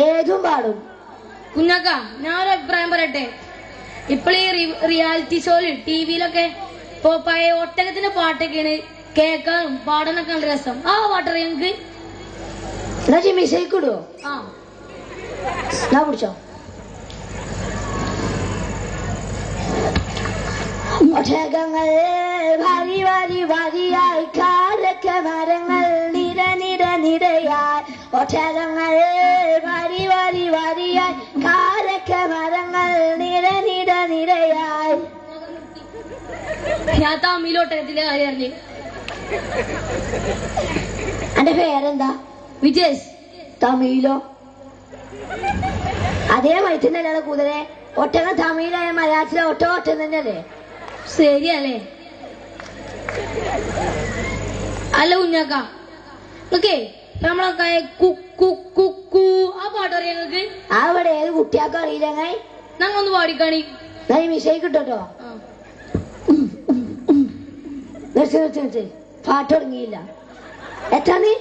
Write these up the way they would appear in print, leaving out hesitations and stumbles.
ഏതും പാടും. കുഞ്ഞാക്ക ഞാൻ ഒരു അഭിപ്രായം പറയട്ടെ. ഇപ്പോൾ ഈ റിയാലിറ്റി ഷോയില് ടിവിയിലൊക്കെ ഇപ്പൊ പഴയ ഒട്ടകത്തിന്റെ പാട്ടൊക്കെയാണ് കേൾക്കാനും പാടാനൊക്കെ നല്ല രസം. ആ പാട്ടറിയാം ഞങ്ങക്ക്. എന്നാ മിസൈക്കിടുവോ? ആ എന്നാ പിടിച്ചോ. ഒട്ടകങ്ങൾ വരി വരി വരിയായി കാരക്ക മരങ്ങൾ നിര നിര നിരയായി. ഒട്ടകങ്ങൾ വരി വരി വരിയായി കാരക്ക മരങ്ങൾ നിര നിര നിരയായി. ഞാൻ തമിഴൊട്ടകത്തിന്റെ കാര്യം അറിഞ്ഞു. എന്റെ പേരെന്താ? വിജേഷ്. തമിഴിലോ? അതേ വയറ്റിന്നല്ലേ കുതിരെ. ഒട്ടകം തമിഴിലായ മലയാളത്തിലെ ഒട്ടകം തന്നെയല്ലേ? ശരിയല്ലേ? അല്ല കുഞ്ഞാക്ക, ഓക്കെ നമ്മളൊക്കെ കുക്കു ആ പാട്ടറിയാം ഞങ്ങക്ക്. അവിടെ ഏത് കുട്ടിയാക്കും അറിയില്ല. ഞങ്ങൾ ഒന്ന് പാടിക്കാണി. മിഷേക്ക് കിട്ടോ? പാട്ട് തുടങ്ങിയില്ല. എത്ര നീ?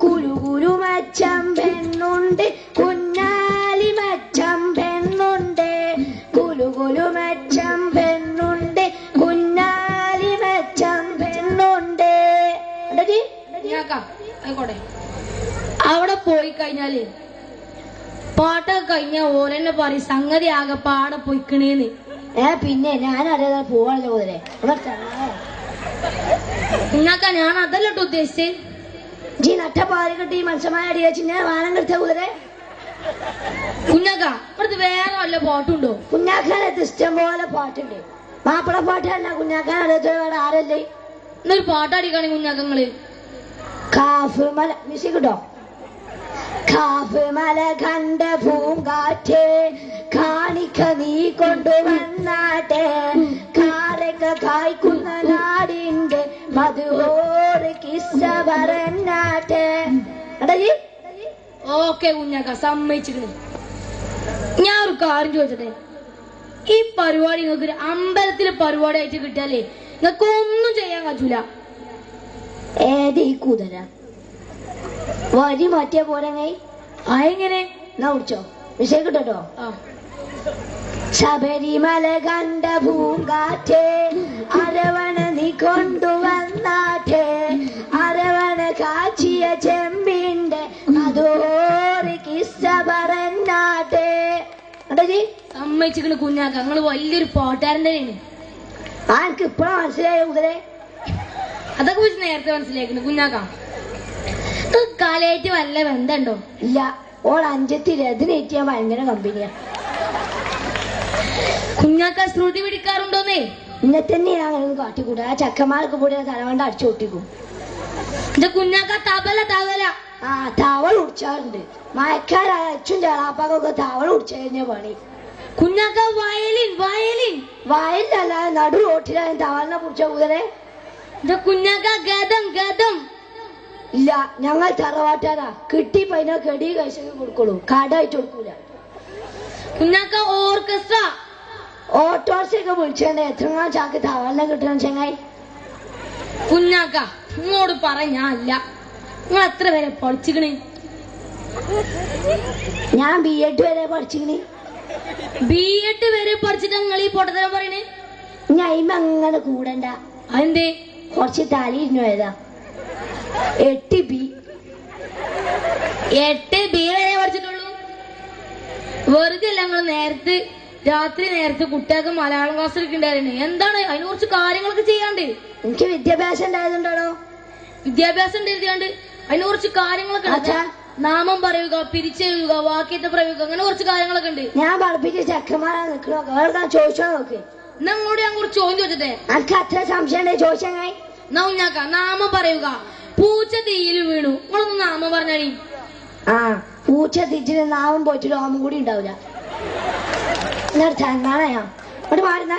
കുലുകുലു മച്ചം പെണ്ണുണ്ട് കുഞ്ഞാലി മച്ചം പെണ്ണുണ്ട്. കുലുകുലു മച്ചം പെണ്ണുണ്ട് കുഞ്ഞാലി മച്ചം പെണ്ണുണ്ട്. ആയിക്കോട്ടെ. അവിടെ പോയി കഴിഞ്ഞാല് പാട്ടൊക്കെ കഴിഞ്ഞ ഓരെന്നെ പറയും സംഗതി ആകെ പാടെ പൊയ്ക്കണേന്ന്. പിന്നെ ഞാനറിയാതെ പോവാണല്ലോ കുതിരെ. കുഞ്ഞാക്ക ഞാൻ അതല്ല കേട്ടോ ഉദ്ദേശിച്ചത്. ജി നട്ടപ്പാതി കിട്ടി മനുഷ്യമായ അടി വെച്ച് ഞാൻ വാനം കെടുത്ത കുതിരെ. കുഞ്ഞാക്ക ഇവിടുത്തെ വേറെ വല്ല പാട്ടുണ്ടോ? കുഞ്ഞാക്കാനത്ത് ഇഷ്ടം പോലെ പാട്ടുണ്ട്. മാപ്പിള പാട്ടല്ല കുഞ്ഞാക്കാൻ അറിയാത്ത ആരല്ലേ? എന്നൊരു പാട്ടടിക്കാണെ കുഞ്ഞാക്കങ്ങള്. കാഫ് മല മ്യൂസിക് കിട്ടോ? കാഫ് മല കണ്ട പൂങ്കാറ്റേ കാണിക്ക നീ കൊണ്ടുവന്നാട്ടെ. കാരക്ക കായ്ക്കുന്ന നാടിന്റെ മധുഹോറ് കിസ്സ പറഞ്ഞാട്ടെ. ഓക്കെ കുഞ്ഞാക്ക സമ്മതിച്ചിരുന്നു. ഞാൻ ഒരു കാര്യം ചോദിച്ചട്ടെ. ഈ പരിപാടി നിങ്ങൾക്ക് ഒരു അമ്പലത്തിലെ പരിപാടി ആയിട്ട് കിട്ടിയാലേ നിങ്ങൾക്ക് ഒന്നും ചെയ്യാൻ പറ്റൂല. ഏത് ഈ കുതിര വരി മാറ്റിയ പോലെ അതെങ്ങനെ? എന്നാ കുടിച്ചോ. വിഷയം കിട്ടോ? ശബരിമല കണ്ട പൂങ്കാറ്റേ അരവണ നീ കൊണ്ടുവന്നാട്ടെ. അരവണ കാച്ചിയ ചെമ്പിന്റെ അതോറി കിസ്സ പറഞ്ഞാട്ടെ. സമ്മതിച്ചിരിക്കണ കുഞ്ഞാക്ക ഞങ്ങള് വലിയൊരു പാട്ടുകാരൻ തന്നെയാണ്. ആ എനിക്ക് ഇപ്പഴാ മനസ്സിലായ കുതിരെ. അതൊക്കെ വെച്ച് നേരത്തെ മനസ്സിലാക്കുന്നു കുഞ്ഞാക്ക. കാലായിട്ട് വല്ല ബന്ധമുണ്ടോ? ഇല്ല. ഓൾ അഞ്ചത്തിൽ അതിനേറ്റ് ഞാൻ ഭയങ്കര കമ്പനിയാ. കുഞ്ഞാക്ക ശ്രുതി പിടിക്കാറുണ്ടോന്നേ? ഇന്നെ തന്നെ ഞാൻ അങ്ങനെ കാട്ടിക്കൂടാ. ആ ചക്കന്മാർക്ക് കൂടി ഞാൻ തലവണ്ട അടിച്ചു പൊട്ടിക്കും. കുഞ്ഞാക്ക തവല തവല. ആ തവൾ ഉടിച്ചാറുണ്ട്. മഴക്കാരായ അച്ഛൻ ചേളാപ്പാക്കൊക്കെ തവൾ ഉടിച്ചു കഴിഞ്ഞ പണി. കുഞ്ഞാക്ക വയലിൻ വയലിൻ. വയലിലല്ലാതെ നടു റോട്ടിലായ തവലിനെ കുറിച്ച കുതിരെ. കുഞ്ഞാക്ക ഗതം ഗതം. ഇല്ല, ഞങ്ങൾ തറവാട്ടാരാ. കിട്ടി പൈന കെടി കഴിച്ചു കൊടുക്കുള്ളൂ, കടായിട്ട് കൊടുക്കൂല. കുഞ്ഞാക്ക ഓർക്കസ്ട്ര. ഓട്ടോറിക്ഷയൊക്കെ വിളിച്ചേണ്ടേ എത്ര ചാക്ക് തവലിനെ കിട്ടണം ചെങ്ങായി. കുഞ്ഞാക്ക ഇങ്ങോട്ട് പറഞ്ഞല്ല. നിങ്ങൾ എത്ര വരെ പഠിച്ചിക്കണ്? ഞാൻ B.Ed വരെ പഠിച്ചിക്കണ്. B.Ed വരെ പഠിച്ചിട്ട് നിങ്ങൾ ഈ പൊട്ടത്തരം പറയണേ? ഞാൻ ഇമ്മ അങ്ങനെ കൂടണ്ട. അതെന്തേ? കുറച്ച് തലയിരുന്നു ഏതാ 8B. 8B വരെ പഠിച്ചിട്ടുള്ളൂ. വെറുതെ അല്ല ഞങ്ങൾ രാത്രി നേരത്തെ കുട്ടികൾക്ക് മലയാളം ക്ലാസ് എടുക്കണ്ടായിരുന്നു. എന്താണ് അതിനെ കുറിച്ച് കാര്യങ്ങളൊക്കെ ചെയ്യാണ്ട്? എനിക്ക് വിദ്യാഭ്യാസം ഉണ്ടായതുണ്ടോ? വിദ്യാഭ്യാസം ഉണ്ടായിരുന്നാണ്ട് അതിനെ കുറിച്ച് കാര്യങ്ങളൊക്കെ. നാമം പറയുക, പിരിച്ചെഴുതുക, വാക്യത്തെ പ്രയോഗിക്കുക, അങ്ങനെ കുറച്ച് കാര്യങ്ങളൊക്കെ ഉണ്ട്. ഞാൻ പഠിപ്പിച്ച ചെക്കന്മാരാ നിൽക്കണോ ചോദിച്ചോ നോക്ക്. നിങ്ങളോട് ഞാൻ കുറച്ച് ചോദ്യം ചോദിച്ചിട്ടെ. എനിക്ക് അത്ര സംശയം ചോദിച്ചങ്ങായി. നൗഞ്ഞാക്ക നാമം പറയുക. പൂച്ച തീയിൽ വീണു. നിങ്ങളൊന്ന് നാമം പറഞ്ഞാണി. ആ പൂച്ച തിരിച്ചിട്ട് നാമം പോയിട്ട് രോമം കൂടി ഉണ്ടാവില്ല. മാറുന്ന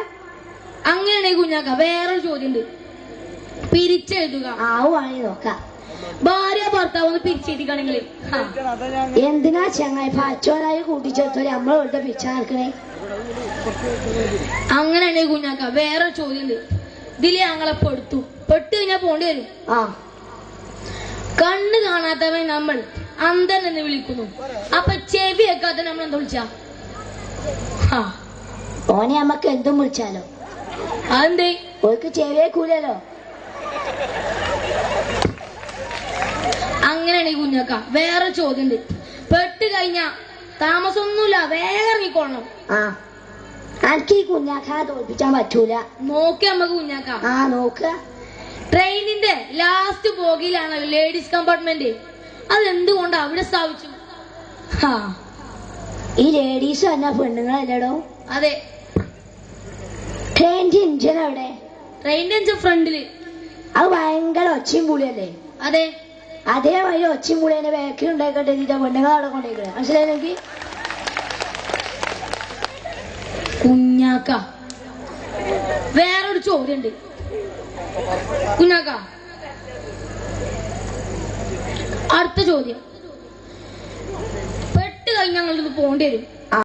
അങ്ങനെയാണെങ്കിൽ കുഞ്ഞാക്ക വേറൊരു ചോദ്യം ഉണ്ട്. പിരിച്ചെഴുതുക. ആവുവാണെങ്കിൽ നോക്കാം. ഭാര്യ ഭർത്താവ് ഒന്ന് പിരിച്ചെഴുതിക്കാണെങ്കിൽ എന്തിനാ ചങ്ങായി പച്ചോനായി കൂട്ടിച്ചേർത്തോലെ നമ്മളെ വെറുതെ പിരിച്ചാ നടക്കണേ. അങ്ങനെയാണെങ്കിൽ കുഞ്ഞാക്ക വേറൊരു ചോദ്യം ഉണ്ട്. ഇതില് ഞങ്ങളെ പെട്ടു കഴിഞ്ഞാൽ പോണ്ടി വരും. ആ കണ്ണ് കാണാത്തവൻ നമ്മൾ അന്ധൻ എന്ന് വിളിക്കുന്നു. അപ്പൊ ചെവി വെക്കാത്ത നമ്മൾ എന്താ വിളിച്ചാ? ഓനെ നമ്മക്ക് എന്തും വിളിച്ചാലോ. അതെന്തേ? ഓർക്ക് ചെവിയേക്കൂലോ. അങ്ങനെയാണെങ്കിൽ കുഞ്ഞാക്ക വേറെ ചോദ്യം ഉണ്ട്. പെട്ട് കഴിഞ്ഞാ താമസമൊന്നുമില്ല, വേഗം ഇറങ്ങിക്കൊള്ളണം. എനിക്ക് ഈ കുഞ്ഞാക്ക തോൽപ്പിച്ചാൻ പറ്റൂല. നോക്കി നമ്മക്ക് കുഞ്ഞാക്ക. നോക്ക. ട്രെയിനിന്റെ ലാസ്റ്റ് ബോഗിയിലാണ് ലേഡീസ് കമ്പാർട്ട്മെന്റ്. അതെന്തുകൊണ്ട് അവിടെ സ്ഥാപിച്ചു? ഈ ലേഡീസ് തന്നെ പെണ്ണുങ്ങളല്ലടോ. അതെ. ട്രെയിനിന്റെ ഇഞ്ചൻ എവിടെ? ട്രെയിനിന്റെ ഇഞ്ചൻ ഫ്രണ്ടില്. അത് ഭയങ്കര ഒച്ചയും പുളിയല്ലേ? അതെ. അതേമാതിരി ഒച്ചയും പുളിയെ ബാക്കിൽ ഉണ്ടായിക്കട്ടെ. പെണ്ണുങ്ങൾ അവിടെ കൊണ്ടേക്കണേ. മനസ്സിലായെങ്കിൽ കുഞ്ഞാക്ക വേറൊരു ചോദ്യം ഉണ്ട്. കുഞ്ഞാക്ക അടുത്ത ചോദ്യം. പെട്ട് കഴിഞ്ഞ് ഞങ്ങളിത് പോകേണ്ടി വരും.